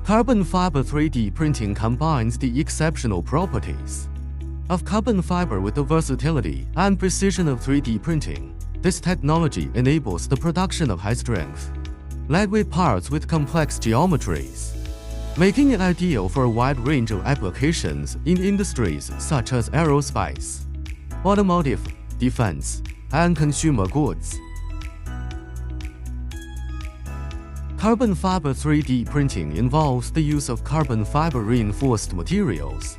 Carbon fiber 3D printing combines the exceptional properties of carbon fiber with the versatility and precision of 3D printing. This technology enables the production of high-strength, lightweight parts with complex geometries, making it ideal for a wide range of applications in industries such as aerospace, automotive, defense, and consumer goods. Carbon fiber 3D printing involves the use of carbon fiber reinforced materials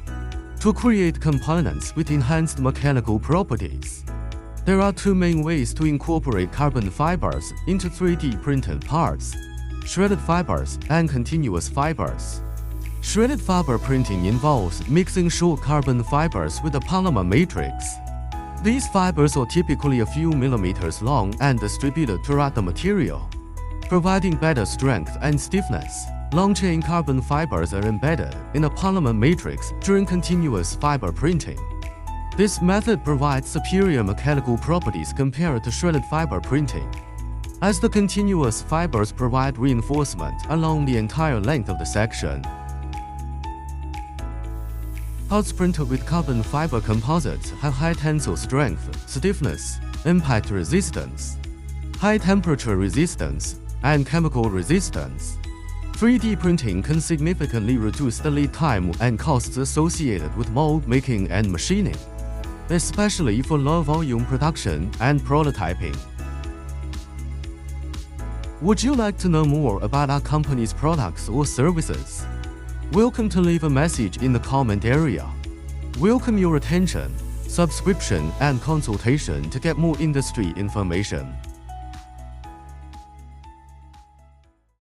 to create components with enhanced mechanical properties. There are two main ways to incorporate carbon fibers into 3D printed parts: shredded fibers and continuous fibers. Shredded fiber printing involves mixing short carbon fibers with a polymer matrix. These fibers are typically a few millimeters long and distributed throughout the material, providing better strength and stiffness. Long-chain carbon fibers are embedded in a polymer matrix during continuous fiber printing. This method provides superior mechanical properties compared to shredded fiber printing, as the continuous fibers provide reinforcement along the entire length of the section. Parts printed with carbon fiber composites have high tensile strength, stiffness, impact resistance, high temperature resistance, and chemical resistance. 3D printing can significantly reduce the lead time and costs associated with mold making and machining, especially for low-volume production and prototyping. Would you like to know more about our company's products or services? Welcome to leave a message in the comment area. Welcome your attention, subscription, and consultation to get more industry information.